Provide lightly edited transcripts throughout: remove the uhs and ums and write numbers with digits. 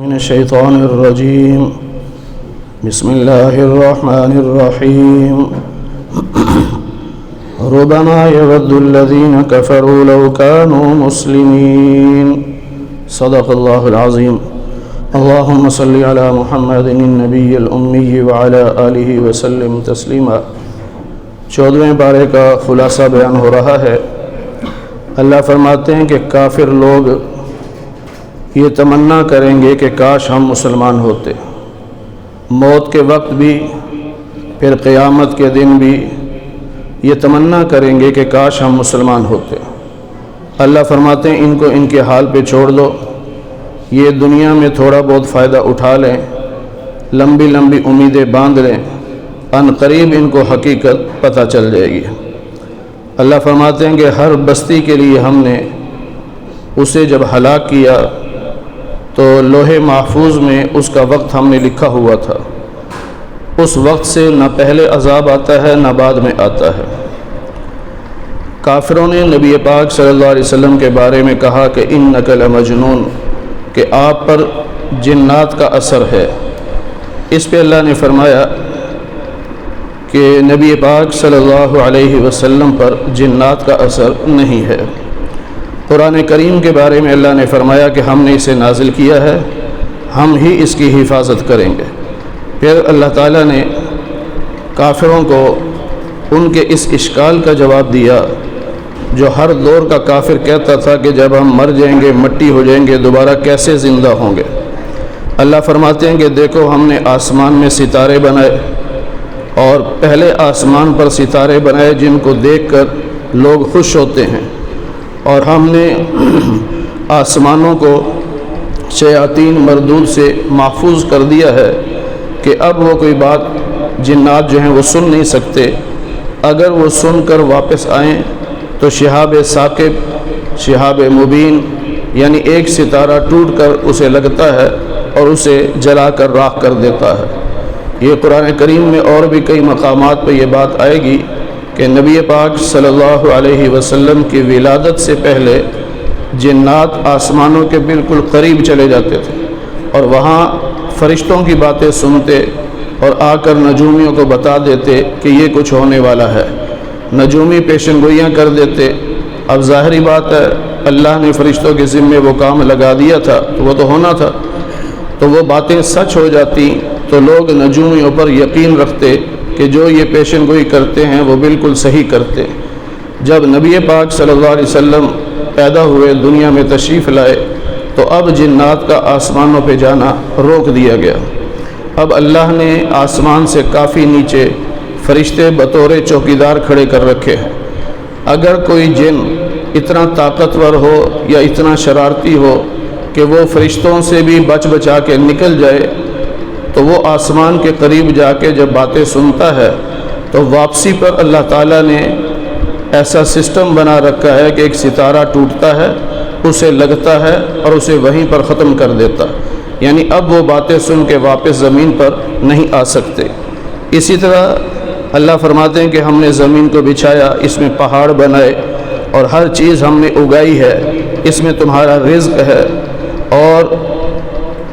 من الشيطان الرجيم بسم الله الرحمن الرحيم ربما يود الذين كفروا لو كانوا مسلمين صدق الله العظيم اللهم صل على محمد النبي الأمي وعلى آله وسلم تسلیما 14ویں پارے کا خلاصہ بیان ہو رہا ہے۔ اللہ فرماتے ہیں کہ کافر لوگ یہ تمنا کریں گے کہ کاش ہم مسلمان ہوتے، موت کے وقت بھی پھر قیامت کے دن بھی یہ تمنا کریں گے کہ کاش ہم مسلمان ہوتے۔ اللہ فرماتے ہیں ان کو ان کے حال پہ چھوڑ دو، یہ دنیا میں تھوڑا بہت فائدہ اٹھا لیں، لمبی لمبی امیدیں باندھ لیں، ان قریب ان کو حقیقت پتہ چل جائے گی۔ اللہ فرماتے ہیں کہ ہر بستی کے لیے ہم نے اسے جب ہلاک کیا تو لوح محفوظ میں اس کا وقت ہم نے لکھا ہوا تھا، اس وقت سے نہ پہلے عذاب آتا ہے نہ بعد میں آتا ہے۔ کافروں نے نبی پاک صلی اللہ علیہ وسلم کے بارے میں کہا کہ انک لمجنون، کہ آپ پر جنات کا اثر ہے۔ اس پہ اللہ نے فرمایا کہ نبی پاک صلی اللہ علیہ وسلم پر جنات کا اثر نہیں ہے۔ قرآن کریم کے بارے میں اللہ نے فرمایا کہ ہم نے اسے نازل کیا ہے، ہم ہی اس کی حفاظت کریں گے۔ پھر اللہ تعالیٰ نے کافروں کو ان کے اس اشکال کا جواب دیا جو ہر دور کا کافر کہتا تھا کہ جب ہم مر جائیں گے، مٹی ہو جائیں گے، دوبارہ کیسے زندہ ہوں گے۔ اللہ فرماتے ہیں کہ دیکھو ہم نے آسمان میں ستارے بنائے، اور پہلے آسمان پر ستارے بنائے جن کو دیکھ کر لوگ خوش ہوتے ہیں، اور ہم نے آسمانوں کو شیاطین مردود سے محفوظ کر دیا ہے کہ اب وہ کوئی بات جنات جو ہیں وہ سن نہیں سکتے، اگر وہ سن کر واپس آئیں تو شہاب ثاقب، شہاب مبین، یعنی ایک ستارہ ٹوٹ کر اسے لگتا ہے اور اسے جلا کر راکھ کر دیتا ہے۔ یہ قرآن کریم میں اور بھی کئی مقامات پہ یہ بات آئے گی کہ نبی پاک صلی اللہ علیہ وسلم کی ولادت سے پہلے جنات آسمانوں کے بالکل قریب چلے جاتے تھے اور وہاں فرشتوں کی باتیں سنتے اور آ کر نجومیوں کو بتا دیتے کہ یہ کچھ ہونے والا ہے، نجومی پیشن گوئیاں کر دیتے۔ اب ظاہری بات ہے اللہ نے فرشتوں کے ذمے وہ کام لگا دیا تھا تو وہ تو ہونا تھا، تو وہ باتیں سچ ہو جاتی تو لوگ نجومیوں پر یقین رکھتے کہ جو یہ پیشن گوئی کرتے ہیں وہ بالکل صحیح کرتے۔ جب نبی پاک صلی اللہ علیہ وسلم پیدا ہوئے، دنیا میں تشریف لائے، تو اب جنات کا آسمانوں پہ جانا روک دیا گیا۔ اب اللہ نے آسمان سے کافی نیچے فرشتے بطور چوکیدار کھڑے کر رکھے ہیں۔ اگر کوئی جن اتنا طاقتور ہو یا اتنا شرارتی ہو کہ وہ فرشتوں سے بھی بچ بچا کے نکل جائے تو وہ آسمان کے قریب جا کے جب باتیں سنتا ہے تو واپسی پر اللہ تعالیٰ نے ایسا سسٹم بنا رکھا ہے کہ ایک ستارہ ٹوٹتا ہے، اسے لگتا ہے اور اسے وہیں پر ختم کر دیتا، یعنی اب وہ باتیں سن کے واپس زمین پر نہیں آ سکتے۔ اسی طرح اللہ فرماتے ہیں کہ ہم نے زمین کو بچھایا، اس میں پہاڑ بنائے اور ہر چیز ہم نے اگائی ہے، اس میں تمہارا رزق ہے، اور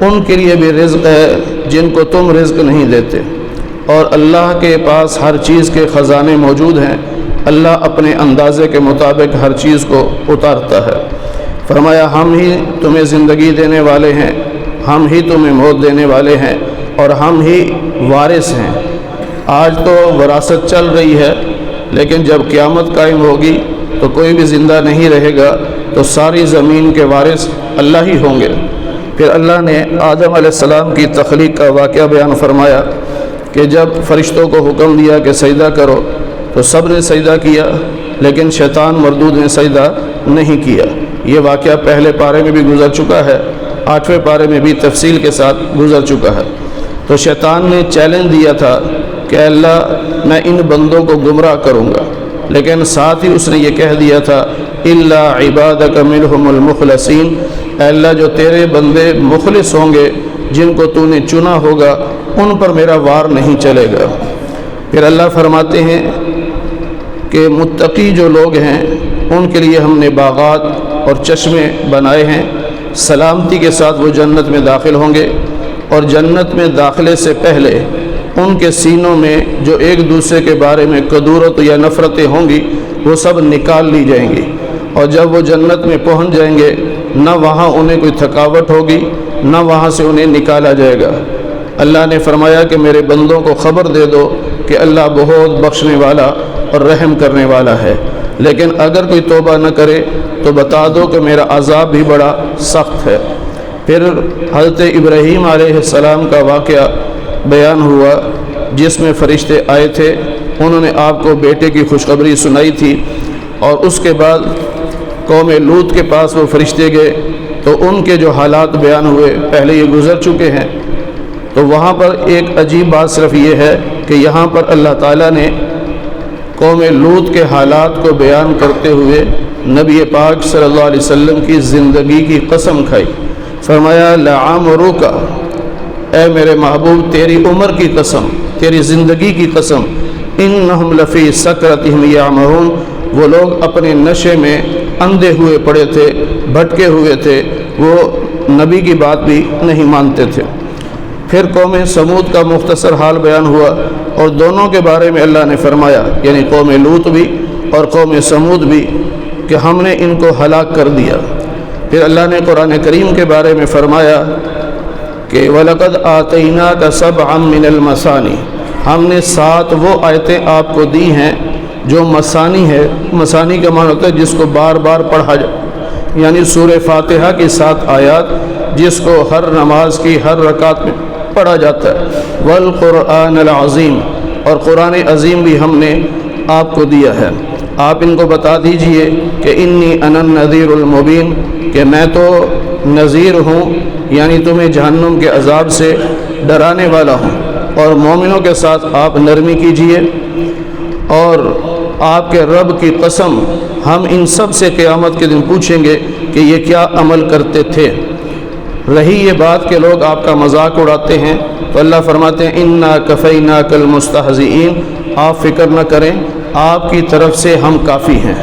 ان کے لیے بھی رزق ہے جن کو تم رزق نہیں دیتے، اور اللہ کے پاس ہر چیز کے خزانے موجود ہیں۔ اللہ اپنے اندازے کے مطابق ہر چیز کو اتارتا ہے۔ فرمایا ہم ہی تمہیں زندگی دینے والے ہیں، ہم ہی تمہیں موت دینے والے ہیں، اور ہم ہی وارث ہیں۔ آج تو وراثت چل رہی ہے، لیکن جب قیامت قائم ہوگی تو کوئی بھی زندہ نہیں رہے گا، تو ساری زمین کے وارث اللہ ہی ہوں گے۔ پھر اللہ نے آدم علیہ السلام کی تخلیق کا واقعہ بیان فرمایا کہ جب فرشتوں کو حکم دیا کہ سجدہ کرو تو سب نے سجدہ کیا، لیکن شیطان مردود نے سجدہ نہیں کیا۔ یہ واقعہ پہلے پارے میں بھی گزر چکا ہے، 8ویں پارے میں بھی تفصیل کے ساتھ گزر چکا ہے۔ تو شیطان نے چیلنج دیا تھا کہ اللہ میں ان بندوں کو گمراہ کروں گا، لیکن ساتھ ہی اس نے یہ کہہ دیا تھا الا عبادک منہم المخلصین، اے اللہ جو تیرے بندے مخلص ہوں گے، جن کو تو نے چنا ہوگا، ان پر میرا وار نہیں چلے گا۔ پھر اللہ فرماتے ہیں کہ متقی جو لوگ ہیں ان کے لیے ہم نے باغات اور چشمے بنائے ہیں، سلامتی کے ساتھ وہ جنت میں داخل ہوں گے، اور جنت میں داخلے سے پہلے ان کے سینوں میں جو ایک دوسرے کے بارے میں کدورت یا نفرتیں ہوں گی وہ سب نکال لی جائیں گی، اور جب وہ جنت میں پہنچ جائیں گے نہ وہاں انہیں کوئی تھکاوٹ ہوگی نہ وہاں سے انہیں نکالا جائے گا۔ اللہ نے فرمایا کہ میرے بندوں کو خبر دے دو کہ اللہ بہت بخشنے والا اور رحم کرنے والا ہے، لیکن اگر کوئی توبہ نہ کرے تو بتا دو کہ میرا عذاب بھی بڑا سخت ہے۔ پھر حضرت ابراہیم علیہ السلام کا واقعہ بیان ہوا، جس میں فرشتے آئے تھے، انہوں نے آپ کو بیٹے کی خوشخبری سنائی تھی، اور اس کے بعد قوم لوط کے پاس وہ فرشتے گئے تو ان کے جو حالات بیان ہوئے پہلے یہ گزر چکے ہیں۔ تو وہاں پر ایک عجیب بات صرف یہ ہے کہ یہاں پر اللہ تعالیٰ نے قوم لوط کے حالات کو بیان کرتے ہوئے نبی پاک صلی اللہ علیہ وسلم کی زندگی کی قسم کھائی۔ فرمایا لعمرک، اے میرے محبوب تیری عمر کی قسم، تیری زندگی کی قسم، انہم لفی سکرتہم یعمہون، وہ لوگ اپنے نشے میں اندھے ہوئے پڑے تھے، بھٹکے ہوئے تھے، وہ نبی کی بات بھی نہیں مانتے تھے۔ پھر قوم سمود کا مختصر حال بیان ہوا، اور دونوں کے بارے میں اللہ نے فرمایا، یعنی قوم لوط بھی اور قوم سمود بھی، کہ ہم نے ان کو ہلاک کر دیا۔ پھر اللہ نے قرآن کریم کے بارے میں فرمایا کہ وَلَقَدْ آتَيْنَاكَ سَبْعًا مِّنَ الْمَثَانِي، ہم نے 7 وہ آیتیں آپ کو دی ہیں جو مثانی ہے۔ مثانی کا معنی ہوتا ہے جس کو بار بار پڑھا جائے، یعنی سورہ فاتحہ کی 7 آیات جس کو ہر نماز کی ہر رکعت میں پڑھا جاتا ہے۔ وَالْقُرْآنَ الْعَظِيمِ، اور قرآن عظیم بھی ہم نے آپ کو دیا ہے۔ آپ ان کو بتا دیجئے کہ انی انا النذیر المبین، کہ میں تو نذیر ہوں، یعنی تمہیں جہنم کے عذاب سے ڈرانے والا ہوں، اور مومنوں کے ساتھ آپ نرمی کیجئے۔ اور آپ کے رب کی قسم ہم ان سب سے قیامت کے دن پوچھیں گے کہ یہ کیا عمل کرتے تھے۔ رہی یہ بات کہ لوگ آپ کا مذاق اڑاتے ہیں تو اللہ فرماتے ہیں انا کفیناک المستہزئین، آپ فکر نہ کریں، آپ کی طرف سے ہم کافی ہیں،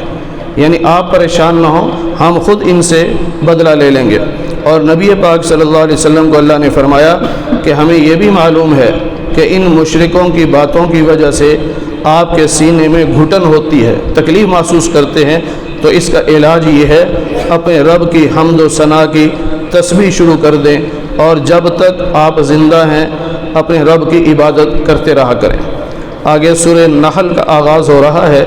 یعنی آپ پریشان نہ ہوں، ہم خود ان سے بدلہ لے لیں گے۔ اور نبی پاک صلی اللہ علیہ وسلم کو اللہ نے فرمایا کہ ہمیں یہ بھی معلوم ہے کہ ان مشرکوں کی باتوں کی وجہ سے آپ کے سینے میں گھٹن ہوتی ہے، تکلیف محسوس کرتے ہیں، تو اس کا علاج یہ ہے اپنے رب کی حمد و ثنا کی تسبیح شروع کر دیں، اور جب تک آپ زندہ ہیں اپنے رب کی عبادت کرتے رہا کریں۔ آگے سورہ نحل کا آغاز ہو رہا ہے،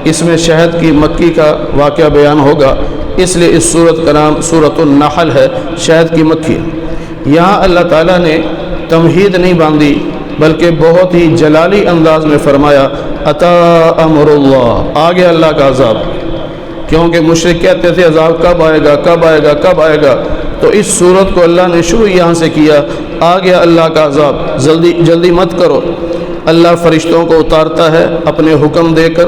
اس میں شہد کی مکھی کا واقعہ بیان ہوگا، اس لیے اس سورت کا نام سورۃ النحل ہے، شہد کی مکھی۔ یہاں اللہ تعالیٰ نے تمہید نہیں باندھی بلکہ بہت ہی جلالی انداز میں فرمایا اتا امر اللہ، آگے اللہ کا عذاب، کیونکہ مشرک کہتے تھے عذاب کب آئے گا کب آئے گا کب آئے گا، تو اس صورت کو اللہ نے شروع یہاں سے کیا، آ گیا اللہ کا عذاب، جلدی مت کرو۔ اللہ فرشتوں کو اتارتا ہے اپنے حکم دے کر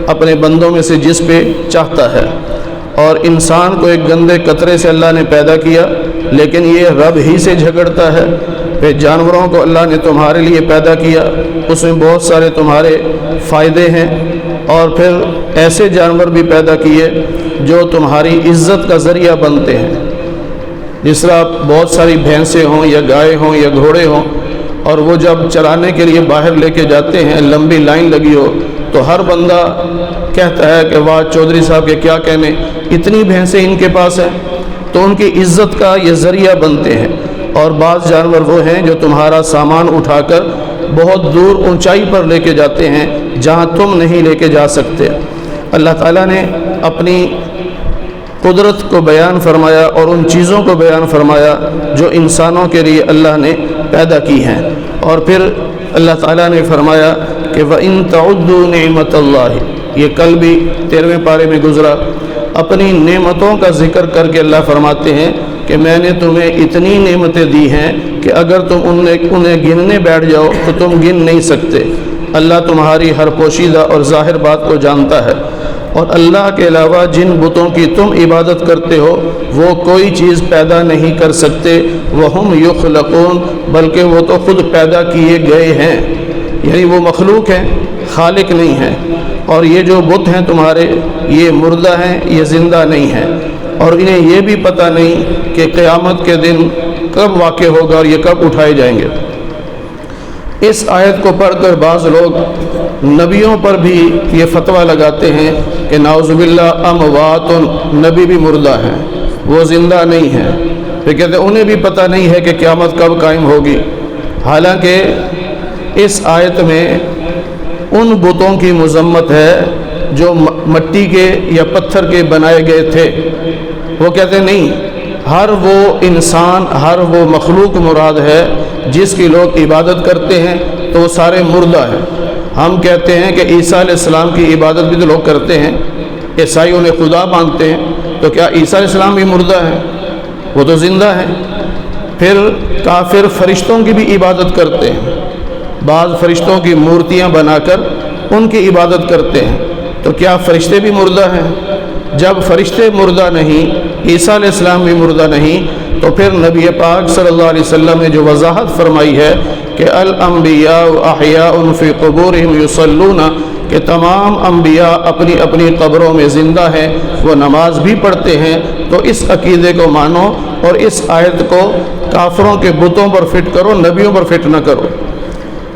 اپنے بندوں میں سے جس پہ چاہتا ہے، اور انسان کو ایک گندے قطرے سے اللہ نے پیدا کیا، لیکن یہ رب ہی سے جھگڑتا ہے۔ پھر جانوروں کو اللہ نے تمہارے لیے پیدا کیا، اس میں بہت سارے تمہارے فائدے ہیں، اور پھر ایسے جانور بھی پیدا کیے جو تمہاری عزت کا ذریعہ بنتے ہیں، جس طرح بہت ساری بھینسیں ہوں یا گائے ہوں یا گھوڑے ہوں، اور وہ جب چرانے کے لیے باہر لے کے جاتے ہیں، لمبی لائن لگی ہو تو ہر بندہ کہتا ہے کہ واہ چودھری صاحب کے کیا کہنے، اتنی بھینسیں ان کے پاس ہیں، تو ان کی عزت کا یہ ذریعہ بنتے ہیں۔ اور بعض جانور وہ ہیں جو تمہارا سامان اٹھا کر بہت دور اونچائی پر لے کے جاتے ہیں جہاں تم نہیں لے کے جا سکتے۔ اللہ تعالیٰ نے اپنی قدرت کو بیان فرمایا اور ان چیزوں کو بیان فرمایا جو انسانوں کے لیے اللہ نے پیدا کی ہیں، اور پھر اللہ تعالیٰ نے فرمایا کہ وَإِن تَعُدُّوا نِعْمَةَ اللَّهِ، یہ کل بھی 13ویں پارے میں گزرا، اپنی نعمتوں کا ذکر کر کے اللہ فرماتے ہیں کہ میں نے تمہیں اتنی نعمتیں دی ہیں کہ اگر تم انہیں گننے بیٹھ جاؤ تو تم گن نہیں سکتے۔ اللہ تمہاری ہر پوشیدہ اور ظاہر بات کو جانتا ہے، اور اللہ کے علاوہ جن بتوں کی تم عبادت کرتے ہو وہ کوئی چیز پیدا نہیں کر سکتے، وَهُمْ يُخْلَقُونَ، بلکہ وہ تو خود پیدا کیے گئے ہیں، یعنی وہ مخلوق ہیں، خالق نہیں ہیں۔ اور یہ جو بت ہیں تمہارے، یہ مردہ ہیں، یہ زندہ نہیں ہیں۔ اور انہیں یہ بھی پتہ نہیں کہ قیامت کے دن کب واقع ہوگا اور یہ کب اٹھائے جائیں گے۔ اس آیت کو پڑھ کر بعض لوگ نبیوں پر بھی یہ فتویٰ لگاتے ہیں کہ نعوذ باللہ اموات، نبی بھی مردہ ہیں، وہ زندہ نہیں ہیں۔ پھر کہتے ہیں انہیں بھی پتہ نہیں ہے کہ قیامت کب قائم ہوگی، حالانکہ اس آیت میں ان بتوں کی مذمت ہے جو مٹی کے یا پتھر کے بنائے گئے تھے۔ وہ کہتے ہیں نہیں، ہر وہ انسان، ہر وہ مخلوق مراد ہے جس کی لوگ عبادت کرتے ہیں تو وہ سارے مردہ ہیں۔ ہم کہتے ہیں کہ عیسیٰ علیہ السلام کی عبادت بھی تو لوگ کرتے ہیں، عیسائی انہیں خدا مانتے ہیں، تو کیا عیسیٰ علیہ السلام بھی مردہ ہیں؟ وہ تو زندہ ہیں۔ پھر کافر فرشتوں کی بھی عبادت کرتے ہیں، بعض فرشتوں کی مورتیاں بنا کر ان کی عبادت کرتے ہیں، تو کیا فرشتے بھی مردہ ہیں؟ جب فرشتے مردہ نہیں، عیسیٰ علیہ السلام بھی مردہ نہیں، تو پھر نبی پاک صلی اللہ علیہ وسلم نے جو وضاحت فرمائی ہے کہ الانبیاء احیاء فی قبورہم یصلون، کہ تمام انبیاء اپنی اپنی قبروں میں زندہ ہیں، وہ نماز بھی پڑھتے ہیں، تو اس عقیدے کو مانو اور اس آیت کو کافروں کے بتوں پر فٹ کرو، نبیوں پر فٹ نہ کرو۔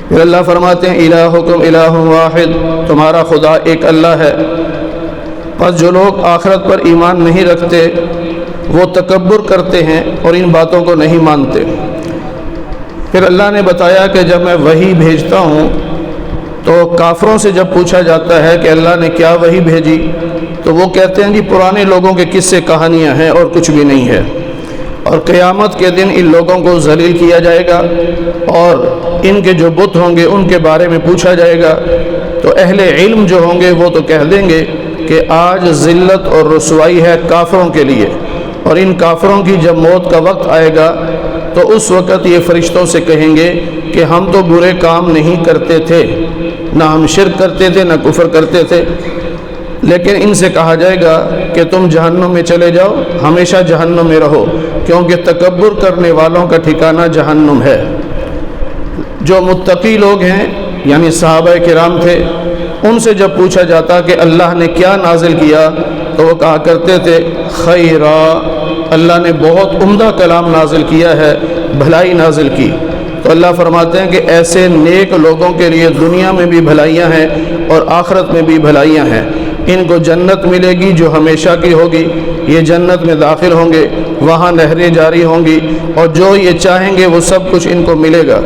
پھر اللہ فرماتے ہیں الہکم الہ واحد، تمہارا خدا ایک اللہ ہے۔ پس جو لوگ آخرت پر ایمان نہیں رکھتے وہ تکبر کرتے ہیں اور ان باتوں کو نہیں مانتے۔ پھر اللہ نے بتایا کہ جب میں وحی بھیجتا ہوں تو کافروں سے جب پوچھا جاتا ہے کہ اللہ نے کیا وحی بھیجی، تو وہ کہتے ہیں جی پرانے لوگوں کے قصے کہانیاں ہیں اور کچھ بھی نہیں ہے، اور قیامت کے دن ان لوگوں کو ذلیل کیا جائے گا اور ان کے جو بت ہوں گے ان کے بارے میں پوچھا جائے گا۔ تو اہل علم جو ہوں گے وہ تو کہہ دیں گے کہ آج ذلت اور رسوائی ہے کافروں کے لیے، اور ان کافروں کی جب موت کا وقت آئے گا تو اس وقت یہ فرشتوں سے کہیں گے کہ ہم تو برے کام نہیں کرتے تھے، نہ ہم شرک کرتے تھے نہ کفر کرتے تھے، لیکن ان سے کہا جائے گا کہ تم جہنم میں چلے جاؤ، ہمیشہ جہنم میں رہو، کیونکہ تکبر کرنے والوں کا ٹھکانہ جہنم ہے۔ جو متقی لوگ ہیں یعنی صحابہ کرام تھے، ان سے جب پوچھا جاتا کہ اللہ نے کیا نازل کیا تو وہ کہا کرتے تھے خیرا، اللہ نے بہت عمدہ کلام نازل کیا ہے، بھلائی نازل کی۔ تو اللہ فرماتے ہیں کہ ایسے نیک لوگوں کے لیے دنیا میں بھی بھلائیاں ہیں اور آخرت میں بھی بھلائیاں ہیں۔ ان کو جنت ملے گی جو ہمیشہ کی ہوگی، یہ جنت میں داخل ہوں گے، وہاں نہریں جاری ہوں گی، اور جو یہ چاہیں گے وہ سب کچھ ان کو ملے گا۔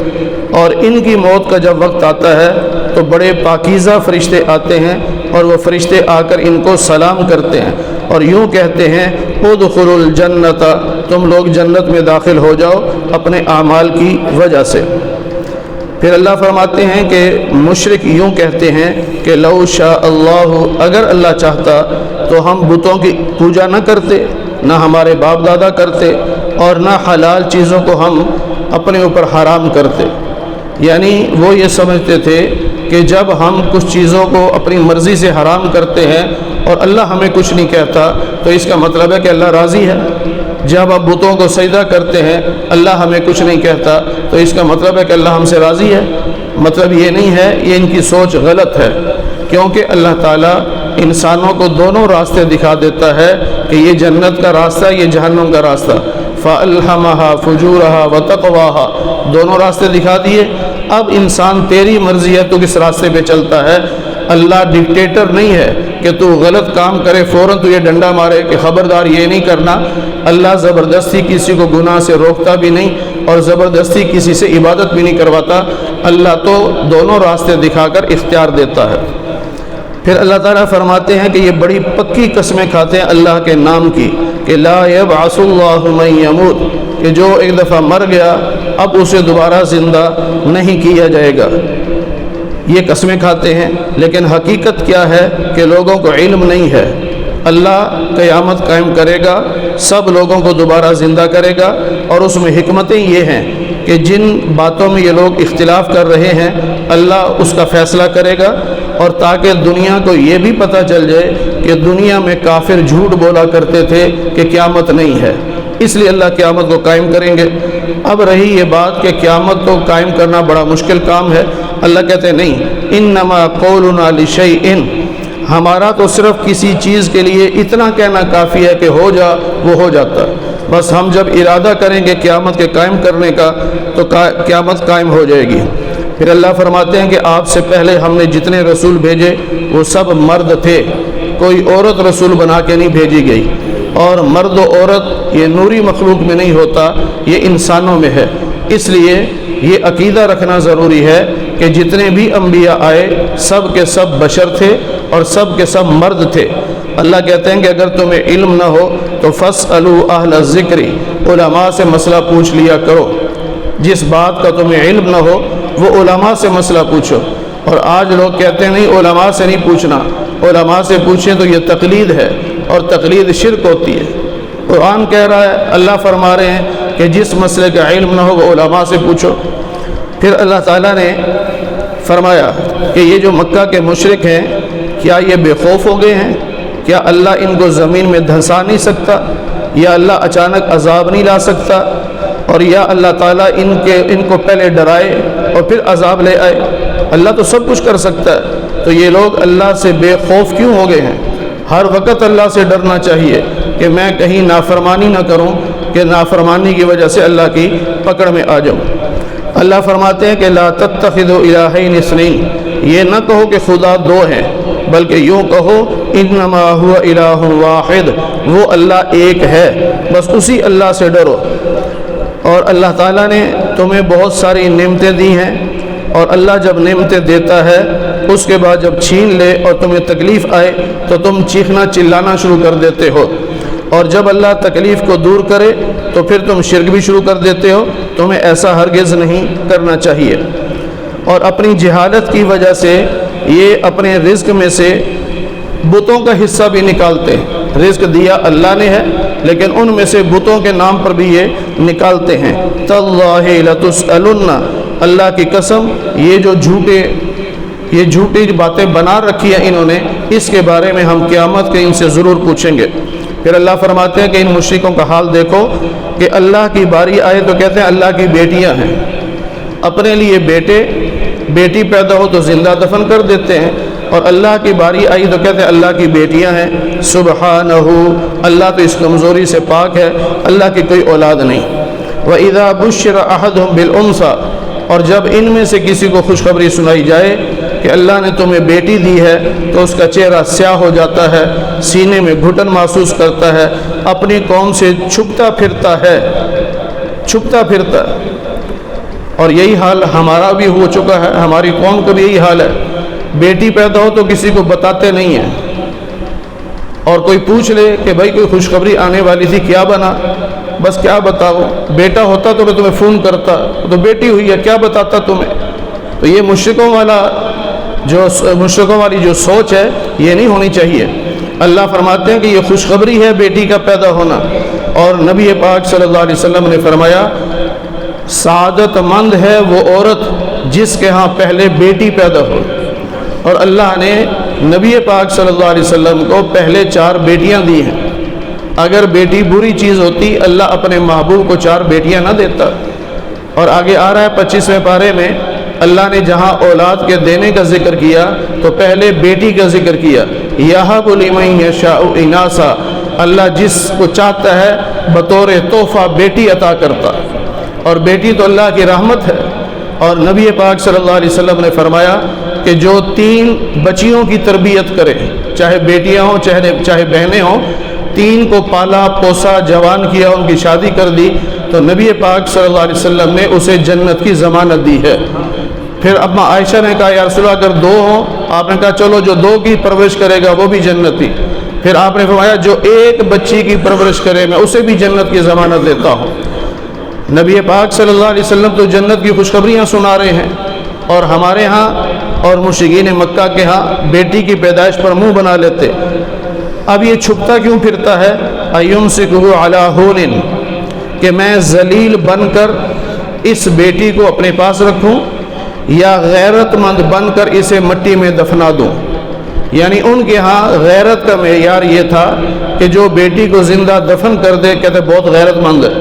اور ان کی موت کا جب وقت آتا ہے تو بڑے پاکیزہ فرشتے آتے ہیں اور وہ فرشتے آ کر ان کو سلام کرتے ہیں اور یوں کہتے ہیں ادخلوا الجنت، تم لوگ جنت میں داخل ہو جاؤ اپنے اعمال کی وجہ سے۔ پھر اللہ فرماتے ہیں کہ مشرک یوں کہتے ہیں کہ لو شاء اللہ، اگر اللہ چاہتا تو ہم بتوں کی پوجا نہ کرتے، نہ ہمارے باپ دادا کرتے، اور نہ حلال چیزوں کو ہم اپنے اوپر حرام کرتے۔ یعنی وہ یہ سمجھتے تھے کہ جب ہم کچھ چیزوں کو اپنی مرضی سے حرام کرتے ہیں اور اللہ ہمیں کچھ نہیں کہتا تو اس کا مطلب ہے کہ اللہ راضی ہے۔ جب آپ بتوں کو سجدہ کرتے ہیں اللہ ہمیں کچھ نہیں کہتا تو اس کا مطلب ہے کہ اللہ ہم سے راضی ہے۔ مطلب یہ نہیں ہے، یہ ان کی سوچ غلط ہے، کیونکہ اللہ تعالیٰ انسانوں کو دونوں راستے دکھا دیتا ہے کہ یہ جنت کا راستہ، یہ جہنم کا راستہ۔ فَأَلْهَمَهَا فُجُورَهَا وَتَقْوَاهَا، دونوں راستے دکھا دیے۔ اب انسان تیری مرضی ہے تو کس راستے پہ چلتا ہے۔ اللہ ڈکٹیٹر نہیں ہے کہ تو غلط کام کرے فوراً تو یہ ڈنڈا مارے کہ خبردار یہ نہیں کرنا۔ اللہ زبردستی کسی کو گناہ سے روکتا بھی نہیں اور زبردستی کسی سے عبادت بھی نہیں کرواتا۔ اللہ تو دونوں راستے دکھا کر اختیار دیتا ہے۔ پھر اللہ تعالیٰ فرماتے ہیں کہ یہ بڑی پکی قسمیں کھاتے ہیں اللہ کے نام کی کہ لا یبعث اللہ من یموت، کہ جو ایک دفعہ مر گیا اب اسے دوبارہ زندہ نہیں کیا جائے گا۔ یہ قسمیں کھاتے ہیں، لیکن حقیقت کیا ہے کہ لوگوں کو علم نہیں ہے۔ اللہ قیامت قائم کرے گا، سب لوگوں کو دوبارہ زندہ کرے گا، اور اس میں حکمتیں یہ ہیں کہ جن باتوں میں یہ لوگ اختلاف کر رہے ہیں اللہ اس کا فیصلہ کرے گا، اور تاکہ دنیا کو یہ بھی پتہ چل جائے کہ دنیا میں کافر جھوٹ بولا کرتے تھے کہ قیامت نہیں ہے، اس لیے اللہ قیامت کو قائم کریں گے۔ اب رہی یہ بات کہ قیامت کو قائم کرنا بڑا مشکل کام ہے، اللہ کہتے ہیں نہیں، انما قولنا لشیء، ہمارا تو صرف کسی چیز کے لیے اتنا کہنا کافی ہے کہ ہو جا، وہ ہو جاتا، بس ہم جب ارادہ کریں گے قیامت کے قائم کرنے کا تو قیامت قائم ہو جائے گی۔ پھر اللہ فرماتے ہیں کہ آپ سے پہلے ہم نے جتنے رسول بھیجے وہ سب مرد تھے، کوئی عورت رسول بنا کے نہیں بھیجی گئی، اور مرد و عورت یہ نوری مخلوق میں نہیں ہوتا، یہ انسانوں میں ہے۔ اس لیے یہ عقیدہ رکھنا ضروری ہے کہ جتنے بھی انبیاء آئے سب کے سب بشر تھے اور سب کے سب مرد تھے۔ اللہ کہتے ہیں کہ اگر تمہیں علم نہ ہو تو فاسألوا اہل الذکر، علماء سے مسئلہ پوچھ لیا کرو، جس بات کا تمہیں علم نہ ہو وہ علماء سے مسئلہ پوچھو۔ اور آج لوگ کہتے ہیں نہیں علماء سے نہیں پوچھنا، علماء سے پوچھیں تو یہ تقلید ہے اور تقلید شرک ہوتی ہے۔ قرآن کہہ رہا ہے، اللہ فرما رہے ہیں کہ جس مسئلے کا علم نہ ہو وہ علماء سے پوچھو۔ پھر اللہ تعالیٰ نے فرمایا کہ یہ جو مکہ کے مشرک ہیں کیا یہ بے خوف ہو گئے ہیں؟ کیا اللہ ان کو زمین میں دھنسا نہیں سکتا، یا اللہ اچانک عذاب نہیں لا سکتا، اور یا اللہ تعالیٰ ان کو پہلے ڈرائے اور پھر عذاب لے آئے؟ اللہ تو سب کچھ کر سکتا ہے، تو یہ لوگ اللہ سے بے خوف کیوں ہو گئے ہیں؟ ہر وقت اللہ سے ڈرنا چاہیے کہ میں کہیں نافرمانی نہ کروں کہ نافرمانی کی وجہ سے اللہ کی پکڑ میں آ جاؤں۔ اللہ فرماتے ہیں کہ لا تتخذوا الہین اثنین، یہ نہ کہو کہ خدا دو ہیں، بلکہ یوں کہو انما هو الہ واحد، وہ اللہ ایک ہے، بس اسی اللہ سے ڈرو۔ اور اللہ تعالیٰ نے تمہیں بہت ساری نعمتیں دی ہیں، اور اللہ جب نعمتیں دیتا ہے اس کے بعد جب چھین لے اور تمہیں تکلیف آئے تو تم چیخنا چلانا شروع کر دیتے ہو، اور جب اللہ تکلیف کو دور کرے تو پھر تم شرک بھی شروع کر دیتے ہو۔ تمہیں ایسا ہرگز نہیں کرنا چاہیے۔ اور اپنی جہالت کی وجہ سے یہ اپنے رزق میں سے بتوں کا حصہ بھی نکالتے ہیں۔ رزق دیا اللہ نے ہے لیکن ان میں سے بتوں کے نام پر بھی یہ نکالتے ہیں۔ تاللہ لتسألن، اللہ کی قسم یہ جو جھوٹی باتیں بنا رکھی ہیں انہوں نے، اس کے بارے میں ہم قیامت کے ان سے ضرور پوچھیں گے۔ پھر اللہ فرماتے ہیں کہ ان مشرکوں کا حال دیکھو کہ اللہ کی باری آئے تو کہتے ہیں اللہ کی بیٹیاں ہیں، اپنے لیے بیٹی پیدا ہو تو زندہ دفن کر دیتے ہیں، اور اللہ کی باری آئی تو کہتے ہیں اللہ کی بیٹیاں ہیں۔ سبحانہ، اللہ تو اس کمزوری سے پاک ہے، اللہ کی کوئی اولاد نہیں۔ وَإِذَا بُشِّرَ أَحَدُهُمْ بِالْأُنثَىٰ، اور جب ان میں سے کسی کو خوشخبری سنائی جائے کہ اللہ نے تمہیں بیٹی دی ہے تو اس کا چہرہ سیاہ ہو جاتا ہے، سینے میں گھٹن محسوس کرتا ہے، اپنی قوم سے چھپتا پھرتا ہے۔ اور یہی حال ہمارا بھی ہو چکا ہے، ہماری قوم کا بھی یہی حال ہے۔ بیٹی پیدا ہو تو کسی کو بتاتے نہیں ہیں، اور کوئی پوچھ لے کہ بھائی کوئی خوشخبری آنے والی تھی کیا بنا، بس کیا بتاؤ، بیٹا ہوتا تو میں تمہیں فون کرتا، تو بیٹی ہوئی ہے کیا بتاتا تمہیں۔ تو یہ مشرکوں والی جو سوچ ہے یہ نہیں ہونی چاہیے۔ اللہ فرماتے ہیں کہ یہ خوشخبری ہے بیٹی کا پیدا ہونا، اور نبی پاک صلی اللہ علیہ وسلم نے فرمایا سعادت مند ہے وہ عورت جس کے ہاں پہلے بیٹی پیدا ہو۔ اور اللہ نے نبی پاک صلی اللہ علیہ وسلم کو پہلے 4 بیٹیاں دی ہیں۔ اگر بیٹی بری چیز ہوتی اللہ اپنے محبوب کو 4 بیٹیاں نہ دیتا۔ اور آگے آ رہا ہے 25ویں پارے میں اللہ نے جہاں اولاد کے دینے کا ذکر کیا تو پہلے بیٹی کا ذکر کیا۔ یہب لمن یشاء اناثا، اللہ جس کو چاہتا ہے بطور تحفہ بیٹی عطا کرتا، اور بیٹی تو اللہ کی رحمت ہے۔ اور نبی پاک صلی اللہ علیہ وسلم نے فرمایا کہ جو 3 بچیوں کی تربیت کرے، چاہے بیٹیاں ہوں چاہے بہنیں ہوں، 3 کو پالا پوسا جوان کیا، ان کی شادی کر دی، تو نبی پاک صلی اللہ علیہ وسلم نے اسے جنت کی ضمانت دی ہے۔ پھر اما عائشہ نے کہا یا رسول اللہ اگر 2 ہوں، آپ نے کہا چلو جو 2 کی پرورش کرے گا وہ بھی جنتی۔ پھر آپ نے فرمایا جو 1 بچی کی پرورش کرے میں اسے بھی جنت کی ضمانت دیتا ہوں۔ نبی پاک صلی اللہ علیہ وسلم تو جنت کی خوشخبریاں سنا رہے ہیں، اور ہمارے ہاں اور مشرکین مکہ کے ہاں بیٹی کی پیدائش پر منہ بنا لیتے۔ اب یہ چھپتا کیوں پھرتا ہے؟ ایمسکہ علی ہون، کہ میں ذلیل بن کر اس بیٹی کو اپنے پاس رکھوں یا غیرت مند بن کر اسے مٹی میں دفنا دوں۔ یعنی ان کے ہاں غیرت کا معیار یہ تھا کہ جو بیٹی کو زندہ دفن کر دے کہتے بہت غیرت مند ہے،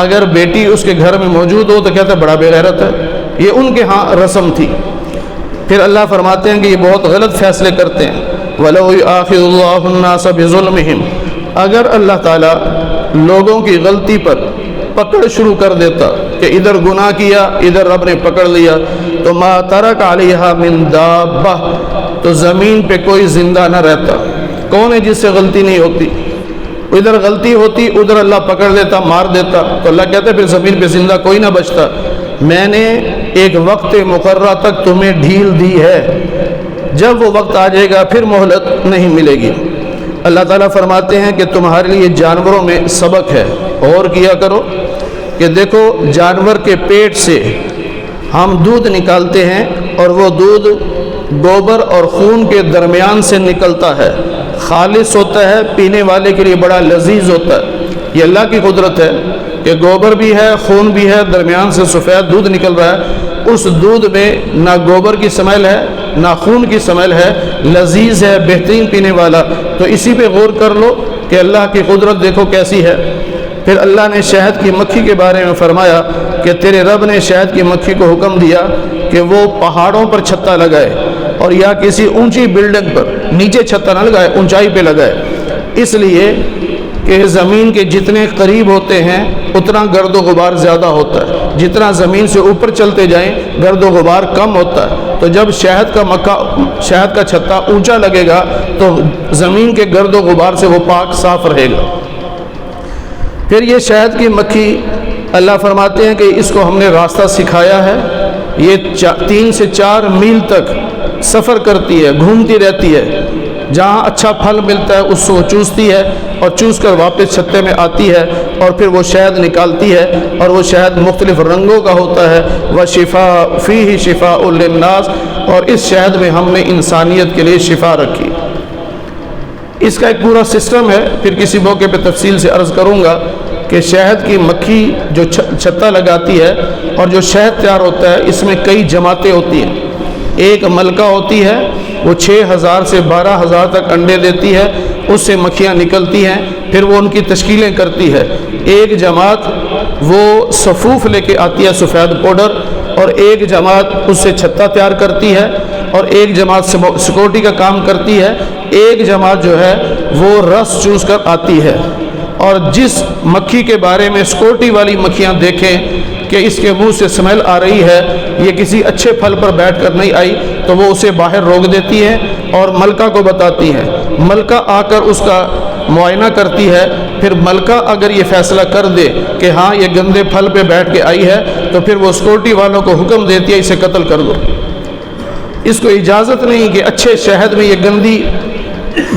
اگر بیٹی اس کے گھر میں موجود ہو تو کہتے بڑا بے غیرت ہے۔ یہ ان کے ہاں رسم تھی۔ پھر اللہ فرماتے ہیں کہ یہ بہت غلط فیصلے کرتے ہیں۔ وَلَوْ يُؤَاخِذُ اللَّهُ النَّاسَ بِظُلْمِهِمْ، اگر اللہ تعالیٰ لوگوں کی غلطی پر پکڑ شروع کر دیتا کہ ادھر گناہ کیا ادھر رب نے پکڑ لیا، تو مَا تَرَكَ عَلَيْهَا مِن دَابَّةٍ، تو زمین پہ کوئی زندہ نہ رہتا۔ کون ہے جس سے غلطی نہیں ہوتی؟ ادھر غلطی ہوتی ادھر اللہ پکڑ دیتا مار دیتا، تو اللہ کہتا ہے پھر زمین پہ زندہ کوئی نہ بچتا۔ میں نے ایک وقت مقررہ تک تمہیں ڈھیل دی ہے، جب وہ وقت آ جائے گا پھر مہلت نہیں ملے گی۔ اللہ تعالیٰ فرماتے ہیں کہ تمہارے لیے جانوروں میں سبق ہے، اور کیا کرو کہ دیکھو جانور کے پیٹ سے ہم دودھ نکالتے ہیں اور وہ دودھ گوبر اور خون کے درمیان سے نکلتا ہے، خالص ہوتا ہے، پینے والے کے لیے بڑا لذیذ ہوتا ہے۔ یہ اللہ کی قدرت ہے کہ گوبر بھی ہے خون بھی ہے، درمیان سے سفید دودھ نکل رہا ہے، اس دودھ میں نہ گوبر کی سمیل ہے نہ خون کی سمیل ہے، لذیذ ہے، بہترین پینے والا۔ تو اسی پہ غور کر لو کہ اللہ کی قدرت دیکھو کیسی ہے۔ پھر اللہ نے شہد کی مکھی کے بارے میں فرمایا کہ تیرے رب نے شہد کی مکھی کو حکم دیا کہ وہ پہاڑوں پر چھتا لگائے اور یا کسی اونچی بلڈنگ پر، نیچے چھتا نہ لگائے، اونچائی پہ لگائے، اس لیے کہ زمین کے جتنے قریب ہوتے ہیں اتنا گرد و غبار زیادہ ہوتا ہے، جتنا زمین سے اوپر چلتے جائیں گرد و غبار کم ہوتا ہے۔ تو جب شہد کا چھتا اونچا لگے گا تو زمین کے گرد و غبار سے وہ پاک صاف رہے گا۔ پھر یہ شہد کی مکھی اللہ فرماتے ہیں کہ اس کو ہم نے راستہ سکھایا ہے، یہ 3 سے 4 میل تک سفر کرتی ہے، گھومتی رہتی ہے، جہاں اچھا پھل ملتا ہے اس کو چوستی ہے اور چوس کر واپس چھتے میں آتی ہے اور پھر وہ شہد نکالتی ہے، اور وہ شہد مختلف رنگوں کا ہوتا ہے۔ وَشِفَاءٌ فِيهِ شِفَاءٌ لِلنَّاسِ، اور اس شہد میں ہم نے انسانیت کے لیے شفا رکھی۔ اس کا ایک پورا سسٹم ہے، پھر کسی موقع پہ تفصیل سے عرض کروں گا کہ شہد کی مکھی جو چھتا لگاتی ہے اور جو شہد تیار ہوتا ہے اس میں کئی جماعتیں ہوتی ہیں۔ ایک ملکہ ہوتی ہے، وہ 6000 سے 12000 تک انڈے دیتی ہے، اس سے مکھیاں نکلتی ہیں، پھر وہ ان کی تشکیلیں کرتی ہے۔ ایک جماعت وہ صفوف لے کے آتی ہے، سفید پاؤڈر، اور ایک جماعت اس سے چھتا تیار کرتی ہے، اور ایک جماعت سیکورٹی کا کام کرتی ہے، ایک جماعت جو ہے وہ رس چوس کر آتی ہے۔ اور جس مکھی کے بارے میں سیکورٹی والی مکھیاں دیکھیں کہ اس کے منہ سے سمیل آ رہی ہے، یہ کسی اچھے پھل پر بیٹھ کر نہیں آئی، تو وہ اسے باہر روک دیتی ہیں اور ملکہ کو بتاتی ہیں۔ ملکہ آ کر اس کا معائنہ کرتی ہے، پھر ملکہ اگر یہ فیصلہ کر دے کہ ہاں یہ گندے پھل پہ بیٹھ کے آئی ہے تو پھر وہ سیکورٹی والوں کو حکم دیتی ہے اسے قتل کر دو۔ اس کو اجازت نہیں کہ اچھے شہد میں یہ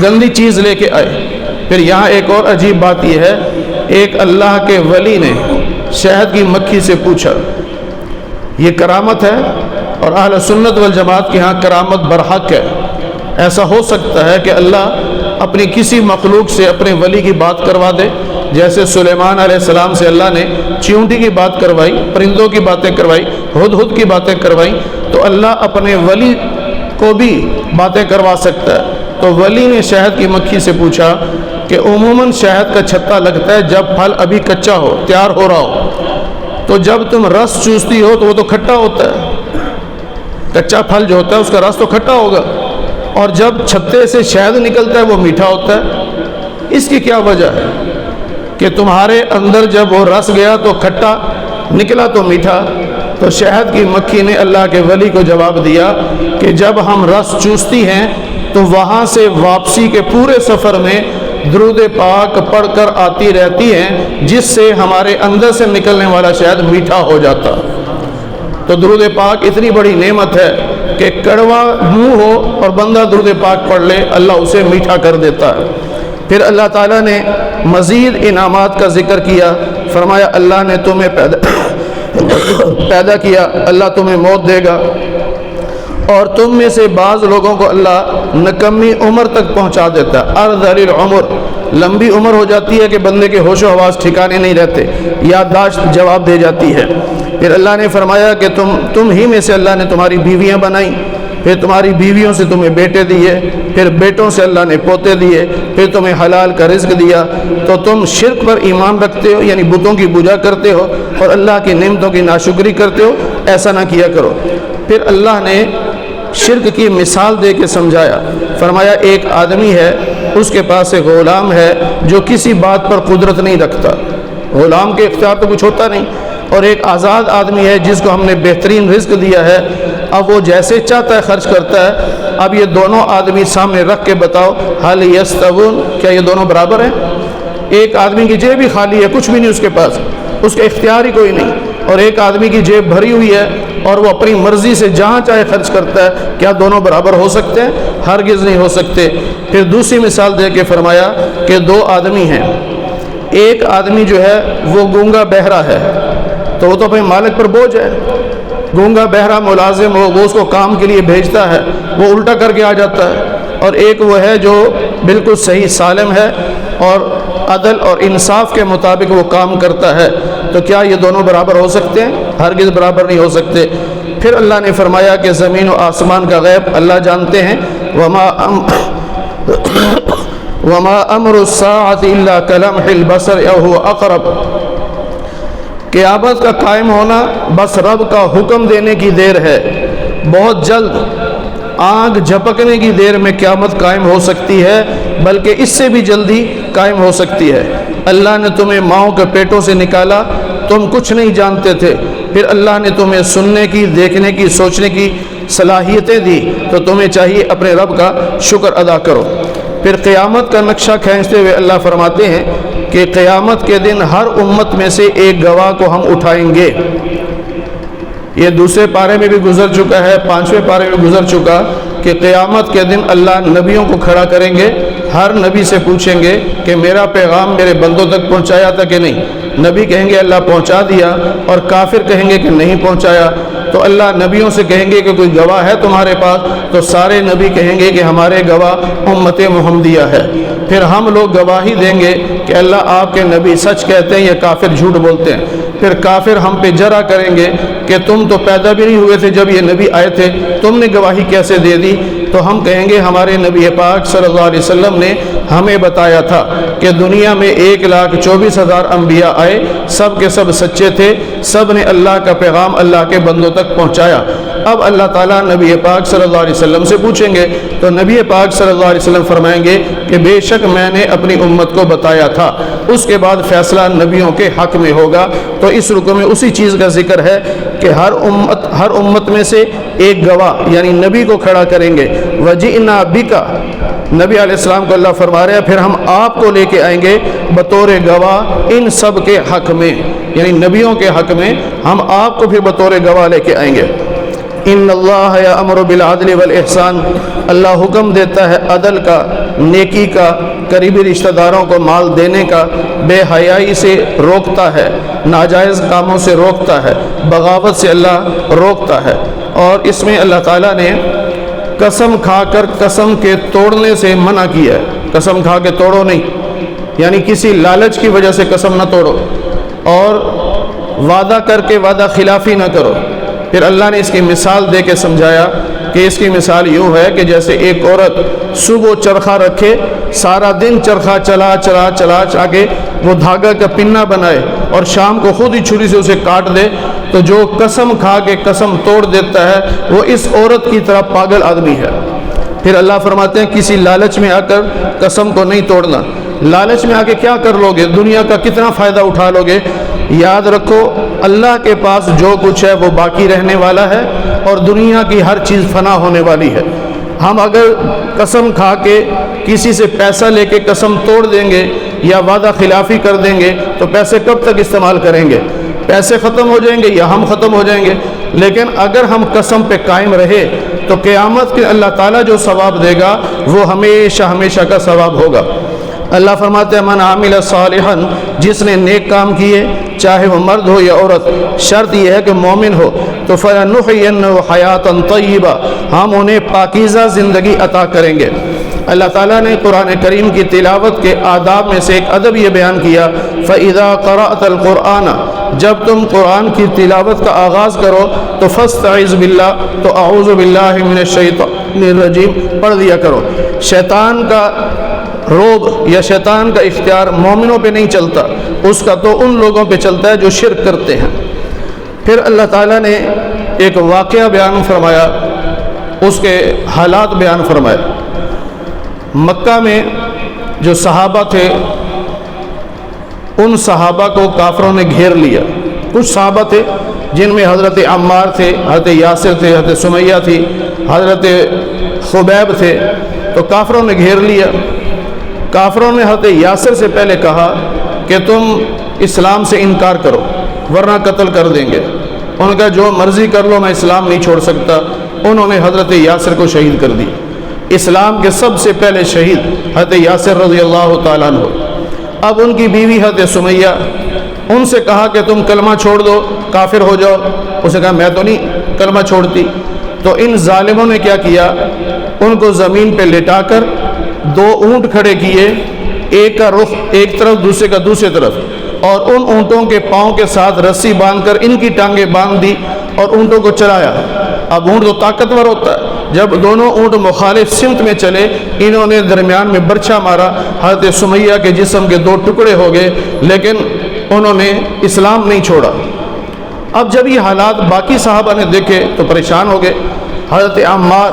گندی چیز لے کے آئے۔ پھر یہاں ایک اور عجیب بات یہ ہے، ایک اللہ کے ولی نے شہد کی مکھی سے پوچھا، یہ کرامت ہے، اور اہل سنت والجماعت کے ہاں کرامت برحق ہے۔ ایسا ہو سکتا ہے کہ اللہ اپنی کسی مخلوق سے اپنے ولی کی بات کروا دے، جیسے سلیمان علیہ السلام سے اللہ نے چیونٹی کی بات کروائی، پرندوں کی باتیں کروائی، ہدہد کی باتیں کروائی، تو اللہ اپنے ولی کو بھی باتیں کروا سکتا ہے۔ تو ولی نے شہد کی مکھی سے پوچھا کہ عموماً شہد کا چھتا لگتا ہے جب پھل ابھی کچا ہو، تیار ہو رہا ہو، تو جب تم رس چوستی ہو تو وہ تو کھٹا ہوتا ہے، کچا پھل جو ہوتا ہے اس کا رس تو کھٹا ہوگا، اور جب چھتے سے شہد نکلتا ہے وہ میٹھا ہوتا ہے۔ اس کی کیا وجہ ہے کہ تمہارے اندر جب وہ رس گیا تو کھٹا، نکلا تو میٹھا؟ تو شہد کی مکھی نے اللہ کے ولی کو جواب دیا کہ جب ہم رس چوستی ہیں تو وہاں سے واپسی کے پورے سفر میں درود پاک پڑھ کر آتی رہتی ہیں، جس سے ہمارے اندر سے نکلنے والا شہد میٹھا ہو جاتا۔ تو درود پاک اتنی بڑی نعمت ہے کہ کڑوا منہ ہو اور بندہ درود پاک پڑھ لے، اللہ اسے میٹھا کر دیتا ہے۔ پھر اللہ تعالیٰ نے مزید انعامات کا ذکر کیا، فرمایا اللہ نے تمہیں پیدا کیا، اللہ تمہیں موت دے گا، اور تم میں سے بعض لوگوں کو اللہ نکمی عمر تک پہنچا دیتا ہے۔ ارذل العمر، لمبی عمر ہو جاتی ہے کہ بندے کے ہوش و حواس ٹھکانے نہیں رہتے، یادداشت جواب دے جاتی ہے۔ پھر اللہ نے فرمایا کہ تم ہی میں سے اللہ نے تمہاری بیویاں بنائیں، پھر تمہاری بیویوں سے تمہیں بیٹے دیے، پھر بیٹوں سے اللہ نے پوتے دیے، پھر تمہیں حلال کا رزق دیا۔ تو تم شرک پر ایمان رکھتے ہو، یعنی بتوں کی پوجا کرتے ہو اور اللہ کی نعمتوں کی ناشکری کرتے ہو، ایسا نہ کیا کرو۔ پھر اللہ نے شرک کی مثال دے کے سمجھایا فرمایا ایک آدمی ہے، اس کے پاس ایک غلام ہے جو کسی بات پر قدرت نہیں رکھتا، غلام کے اختیار تو کچھ ہوتا نہیں، اور ایک آزاد آدمی ہے جس کو ہم نے بہترین رزق دیا ہے، اب وہ جیسے چاہتا ہے خرچ کرتا ہے۔ اب یہ دونوں آدمی سامنے رکھ کے بتاؤ حل یستوون، کیا یہ دونوں برابر ہیں؟ ایک آدمی کی جیب بھی خالی ہے، کچھ بھی نہیں اس کے پاس، اس کا اختیار ہی کوئی نہیں، اور ایک آدمی کی جیب بھری ہوئی ہے اور وہ اپنی مرضی سے جہاں چاہے خرچ کرتا ہے، کیا دونوں برابر ہو سکتے ہیں؟ ہرگز نہیں ہو سکتے۔ پھر دوسری مثال دے کے فرمایا کہ دو آدمی ہیں، ایک آدمی جو ہے وہ گونگا بہرا ہے، تو وہ تو اپنے مالک پر بوجھ ہے، گونگا بہرا ملازم ہو، وہ اس کو کام کے لیے بھیجتا ہے، وہ الٹا کر کے آ جاتا ہے، اور ایک وہ ہے جو بالکل صحیح سالم ہے اور عدل اور انصاف کے مطابق وہ کام کرتا ہے، تو کیا یہ دونوں برابر ہو سکتے ہیں؟ ہرگز برابر نہیں ہو سکتے۔ پھر اللہ نے فرمایا کہ زمین و آسمان کا غیب اللہ جانتے ہیں، وما امر الساعۃ الا کلمح البصر او هو اقرب، قیامت کا قائم ہونا بس رب کا حکم دینے کی دیر ہے، بہت جلد آنکھ جھپکنے کی دیر میں قیامت قائم ہو سکتی ہے، بلکہ اس سے بھی جلدی قائم ہو سکتی ہے۔ اللہ نے تمہیں ماؤں کے پیٹوں سے نکالا، تم کچھ نہیں جانتے تھے، پھر اللہ نے تمہیں سننے کی، دیکھنے کی، سوچنے کی صلاحیتیں دی، تو تمہیں چاہیے اپنے رب کا شکر ادا کرو۔ پھر قیامت کا نقشہ کھینچتے ہوئے اللہ فرماتے ہیں کہ قیامت کے دن ہر امت میں سے ایک گواہ کو ہم اٹھائیں گے۔ یہ دوسرے پارے میں بھی گزر چکا ہے، 5ویں پارے میں گزر چکا کہ قیامت کے دن اللہ نبیوں کو کھڑا کریں گے، ہر نبی سے پوچھیں گے کہ میرا پیغام میرے بندوں تک پہنچایا تھا کہ نہیں؟ نبی کہیں گے اللہ پہنچا دیا، اور کافر کہیں گے کہ نہیں پہنچایا۔ تو اللہ نبیوں سے کہیں گے کہ کوئی گواہ ہے تمہارے پاس؟ تو سارے نبی کہیں گے کہ ہمارے گواہ امت محمدیہ ہے۔ پھر ہم لوگ گواہی دیں گے کہ اللہ آپ کے نبی سچ کہتے ہیں یا کافر جھوٹ بولتے ہیں۔ پھر کافر ہم پہ جرا کریں گے کہ تم تو پیدا بھی نہیں ہوئے تھے جب یہ نبی آئے تھے، تم نے گواہی کیسے دے دی؟ تو ہم کہیں گے ہمارے نبی پاک صلی اللہ علیہ وسلم نے ہمیں بتایا تھا کہ دنیا میں 1,24,000 انبیاء آئے، سب کے سب سچے تھے، سب نے اللہ کا پیغام اللہ کے بندوں تک پہنچایا۔ اب اللہ تعالیٰ نبی پاک صلی اللہ علیہ وسلم سے پوچھیں گے، تو نبی پاک صلی اللہ علیہ وسلم فرمائیں گے کہ بے شک میں نے اپنی امت کو بتایا تھا۔ اس کے بعد فیصلہ نبیوں کے حق میں ہوگا۔ تو اس رکوع میں اسی چیز کا ذکر ہے کہ ہر امت میں سے ایک گواہ یعنی نبی کو کھڑا کریں گے۔ وَجِئْنَا بِكَ، نبی علیہ السلام کو اللہ فرما رہے ہیں پھر ہم آپ کو لے کے آئیں گے بطور گواہ ان سب کے حق میں، یعنی نبیوں کے حق میں ہم آپ کو پھر بطور گواہ لے کے آئیں گے۔ ان اللہ یأمر بالعدل والاحسان، اللہ حکم دیتا ہے عدل کا، نیکی کا، قریبی رشتہ داروں کو مال دینے کا، بے حیائی سے روکتا ہے، ناجائز کاموں سے روکتا ہے، بغاوت سے اللہ روکتا ہے۔ اور اس میں اللہ تعالیٰ نے قسم کھا کر قسم کے توڑنے سے منع کیا ہے۔ قسم کھا کے توڑو نہیں، یعنی کسی لالچ کی وجہ سے قسم نہ توڑو، اور وعدہ کر کے وعدہ خلافی نہ کرو۔ پھر اللہ نے اس کی مثال دے کے سمجھایا کہ اس کی مثال یوں ہے کہ جیسے ایک عورت صبح چرخہ رکھے، سارا دن چرخہ چلا کے وہ دھاگا کا پنہ بنائے، اور شام کو خود ہی چھری سے اسے کاٹ دے، تو جو قسم کھا کے قسم توڑ دیتا ہے وہ اس عورت کی طرح پاگل آدمی ہے۔ پھر اللہ فرماتے ہیں کسی لالچ میں آ کر قسم کو نہیں توڑنا۔ لالچ میں آ کے کیا کر لو گے؟ دنیا کا کتنا فائدہ اٹھا لو گے؟ یاد رکھو اللہ کے پاس جو کچھ ہے وہ باقی رہنے والا ہے، اور دنیا کی ہر چیز فنا ہونے والی ہے۔ ہم اگر قسم کھا کے کسی سے پیسہ لے کے قسم توڑ دیں گے یا وعدہ خلافی کر دیں گے تو پیسے کب تک استعمال کریں گے؟ پیسے ختم ہو جائیں گے یا ہم ختم ہو جائیں گے۔ لیکن اگر ہم قسم پہ قائم رہے تو قیامت کے اللہ تعالیٰ جو ثواب دے گا وہ ہمیشہ ہمیشہ کا ثواب ہوگا۔ اللہ فرماتے ہیں من عامل صالحا، جس نے نیک کام کیے چاہے وہ مرد ہو یا عورت، شرط یہ ہے کہ مومن ہو، تو فَلَنُحْيِيَنَّهُ حَيَاةً طَيِّبَةً، ہم انہیں پاکیزہ زندگی عطا کریں گے۔ اللہ تعالیٰ نے قرآن کریم کی تلاوت کے آداب میں سے ایک ادب یہ بیان کیا فَإِذَا قَرَأْتَ الْقُرْآنَ، جب تم قرآن کی تلاوت کا آغاز کرو تو فَاسْتَعِذْ بِاللَّهِ، تو اعوذ باللہ من الشیطان الرجیم پڑھ دیا کرو۔ شیطان کا روب یا شیطان کا اختیار مومنوں پہ نہیں چلتا، اس کا تو ان لوگوں پہ چلتا ہے جو شرک کرتے ہیں۔ پھر اللہ تعالیٰ نے ایک واقعہ بیان فرمایا، اس کے حالات بیان فرمائے۔ مکہ میں جو صحابہ تھے ان صحابہ کو کافروں نے گھیر لیا. کچھ صحابہ تھے جن میں حضرت عمار تھے، حضرت یاسر تھے، حضرت سمیہ تھی، حضرت خبیب تھے. تو کافروں نے گھیر لیا. کافروں نے حضرت یاسر سے پہلے کہا کہ تم اسلام سے انکار کرو ورنہ قتل کر دیں گے. ان کا جو مرضی کر لو، میں اسلام نہیں چھوڑ سکتا. انہوں نے حضرت یاسر کو شہید کر دی. اسلام کے سب سے پہلے شہید حضرت یاسر رضی اللہ تعالیٰ عنہ. اب ان کی بیوی حضرت سمیہ، ان سے کہا کہ تم کلمہ چھوڑ دو، کافر ہو جاؤ. اسے کہا میں تو نہیں کلمہ چھوڑتی. تو ان ظالموں نے کیا کیا، ان کو زمین پہ لٹا کر 2 اونٹ کھڑے کیے، ایک کا رخ ایک طرف دوسرے کا دوسری طرف، اور ان اونٹوں کے پاؤں کے ساتھ رسی باندھ کر ان کی ٹانگیں باندھ دی اور اونٹوں کو چلایا. اب اونٹ تو طاقتور ہوتا ہے. جب دونوں اونٹ مخالف سمت میں چلے، انہوں نے درمیان میں برچھا مارا. حضرت سمیہ کے جسم کے 2 ٹکڑے ہو گئے، لیکن انہوں نے اسلام نہیں چھوڑا. اب جب یہ حالات باقی صحابہ نے دیکھے تو پریشان ہو گئے. حضرت عمار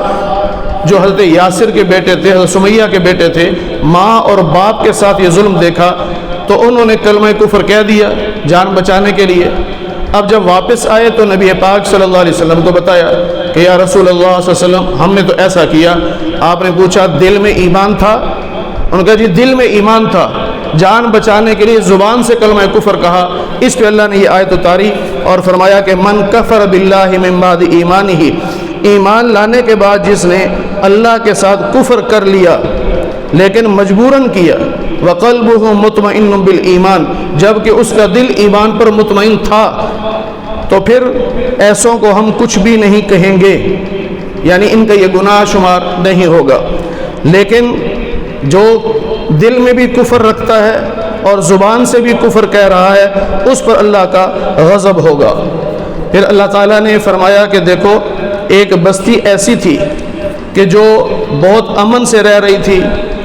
جو حضرت یاسر کے بیٹے تھے، حضرت سمیہ کے بیٹے تھے، ماں اور باپ کے ساتھ یہ ظلم دیکھا تو انہوں نے کلمہ کفر کہہ دیا جان بچانے کے لیے. اب جب واپس آئے تو نبی پاک صلی اللہ علیہ وسلم کو بتایا کہ یا رسول اللہ صلی اللہ علیہ وسلم، ہم نے تو ایسا کیا. آپ نے پوچھا دل میں ایمان تھا؟ انہوں نے کہا جی دل میں ایمان تھا. جان بچانے کے لیے زبان سے کلمہ کفر کہا. اس پہ اللہ نے یہ آیت اتاری اور فرمایا کہ من کفر باللہ من بعد ایمانہ، ایمان لانے کے بعد جس نے اللہ کے ساتھ کفر کر لیا لیکن مجبوراً کیا، وقلبہ مطمئن بالایمان، جبکہ اس کا دل ایمان پر مطمئن تھا، تو پھر ایسوں کو ہم کچھ بھی نہیں کہیں گے، یعنی ان کا یہ گناہ شمار نہیں ہوگا. لیکن جو دل میں بھی کفر رکھتا ہے اور زبان سے بھی کفر کہہ رہا ہے، اس پر اللہ کا غضب ہوگا. پھر اللہ تعالیٰ نے فرمایا کہ دیکھو ایک بستی ایسی تھی کہ جو بہت امن سے رہ رہی تھی،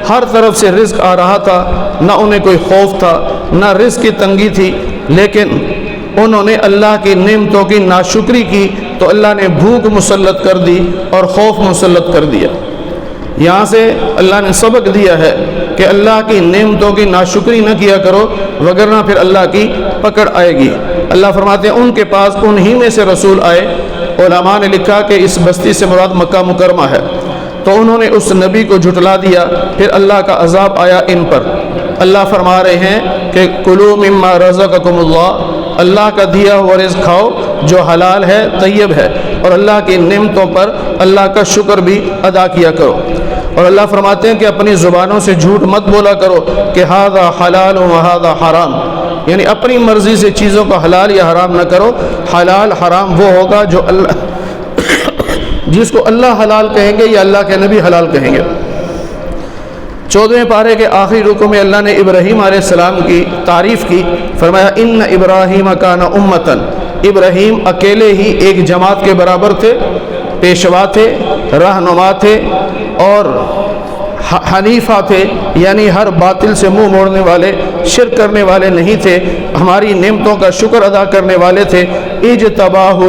ہر طرف سے رزق آ رہا تھا، نہ انہیں کوئی خوف تھا نہ رزق کی تنگی تھی، لیکن انہوں نے اللہ کی نعمتوں کی ناشکری کی تو اللہ نے بھوک مسلط کر دی اور خوف مسلط کر دیا. یہاں سے اللہ نے سبق دیا ہے کہ اللہ کی نعمتوں کی ناشکری نہ کیا کرو وگرنہ پھر اللہ کی پکڑ آئے گی. اللہ فرماتے ہیں ان کے پاس انہی میں سے رسول آئے. علماء نے لکھا کہ اس بستی سے مراد مکہ مکرمہ ہے. تو انہوں نے اس نبی کو جھٹلا دیا، پھر اللہ کا عذاب آیا ان پر. اللہ فرما رہے ہیں کہ کلوا مما رزقکم اللہ، اللہ کا دیا ہوا رزق کھاؤ جو حلال ہے، طیب ہے، اور اللہ کی نعمتوں پر اللہ کا شکر بھی ادا کیا کرو. اور اللہ فرماتے ہیں کہ اپنی زبانوں سے جھوٹ مت بولا کرو کہ ھذا حلال و ھذا حرام، یعنی اپنی مرضی سے چیزوں کو حلال یا حرام نہ کرو. حلال حرام وہ ہوگا جو اللہ جس کو اللہ حلال کہیں گے یا اللہ کے نبی حلال کہیں گے. 14ویں پارے کے آخری رکوع میں اللہ نے ابراہیم علیہ السلام کی تعریف کی. فرمایا ان ابراہیم کان امتن، ابراہیم اکیلے ہی ایک جماعت کے برابر تھے، پیشوا تھے، رہنما تھے اور حنیفہ تھے، یعنی ہر باطل سے منہ موڑنے والے، شرک کرنے والے نہیں تھے، ہماری نعمتوں کا شکر ادا کرنے والے تھے. اجتباہ،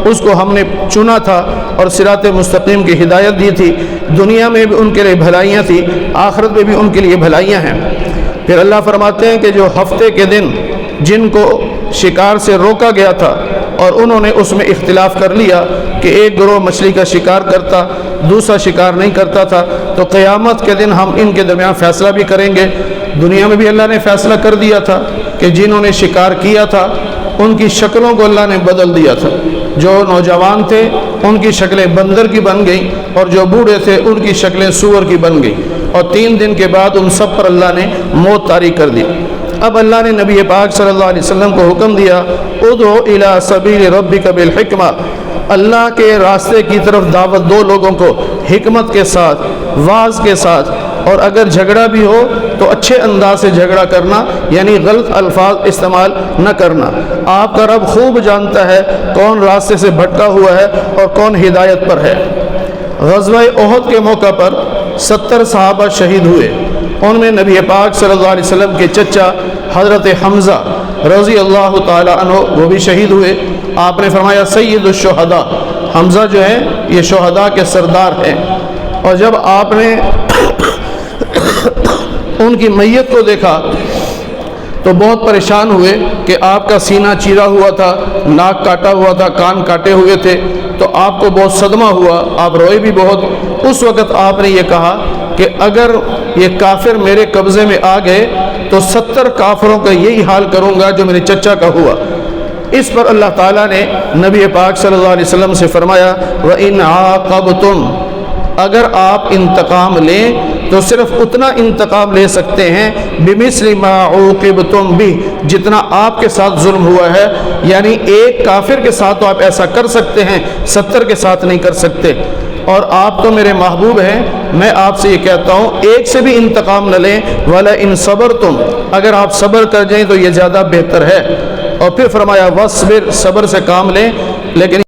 اس کو ہم نے چنا تھا اور صراط مستقیم کی ہدایت دی تھی. دنیا میں بھی ان کے لیے بھلائیاں تھیں، آخرت میں بھی ان کے لیے بھلائیاں ہیں. پھر اللہ فرماتے ہیں کہ جو ہفتے کے دن جن کو شکار سے روکا گیا تھا اور انہوں نے اس میں اختلاف کر لیا کہ ایک گروہ مچھلی کا شکار کرتا، دوسرا شکار نہیں کرتا تھا، تو قیامت کے دن ہم ان کے درمیان فیصلہ بھی کریں گے. دنیا میں بھی اللہ نے فیصلہ کر دیا تھا کہ جنہوں نے شکار کیا تھا ان کی شکلوں کو اللہ نے بدل دیا تھا. جو نوجوان تھے ان کی شکلیں بندر کی بن گئیں اور جو بوڑھے تھے ان کی شکلیں سور کی بن گئیں، اور 3 دن کے بعد ان سب پر اللہ نے موت طاری کر دی. اب اللہ نے نبی پاک صلی اللہ علیہ وسلم کو حکم دیا ادعو الی سبیل ربک بالحکمہ، اللہ کے راستے کی طرف دعوت دو لوگوں کو حکمت کے ساتھ، واعظ کے ساتھ، اور اگر جھگڑا بھی ہو تو اچھے انداز سے جھگڑا کرنا، یعنی غلط الفاظ استعمال نہ کرنا. آپ کا رب خوب جانتا ہے کون راستے سے بھٹکا ہوا ہے اور کون ہدایت پر ہے. غزوہ احد کے موقع پر 70 صحابہ شہید ہوئے. ان میں نبی پاک صلی اللہ علیہ وسلم کے چچا حضرت حمزہ رضی اللہ تعالی عنہ وہ بھی شہید ہوئے. آپ نے فرمایا سید الشہداء، حمزہ جو ہے یہ شہداء کے سردار ہیں. اور جب آپ نے ان کی میت کو دیکھا تو بہت پریشان ہوئے کہ آپ کا سینہ چیرا ہوا تھا، ناک کاٹا ہوا تھا، کان کاٹے ہوئے تھے، تو آپ کو بہت صدمہ ہوا، آپ روئے بھی بہت۔ اس وقت آپ نے یہ کہا کہ اگر یہ کافر میرے قبضے میں آ گئے تو 70 کافروں کا یہی حال کروں گا جو میرے چچا کا ہوا۔ اس پر اللہ تعالیٰ نے نبی پاک صلی اللہ علیہ وسلم سے فرمایا وَإِنْ عَاقَبْتُمْ، اگر آپ انتقام لیں تو صرف اتنا انتقام لے سکتے ہیں بِمِثْلِ مَا عُوقِبْتُمْ بِهِ، جتنا آپ کے ساتھ ظلم ہوا ہے، یعنی ایک کافر کے ساتھ تو آپ ایسا کر سکتے ہیں، 70 کے ساتھ نہیں کر سکتے۔ اور آپ تو میرے محبوب ہیں، میں آپ سے یہ کہتا ہوں ایک سے بھی انتقام نہ لیں، وَلَئِن صَبَرْتُمْ، اگر آپ صبر کر جائیں تو یہ زیادہ بہتر ہے۔ اور پھر فرمایا وَاصْبِرْ، صبر سے کام لیں، لیکن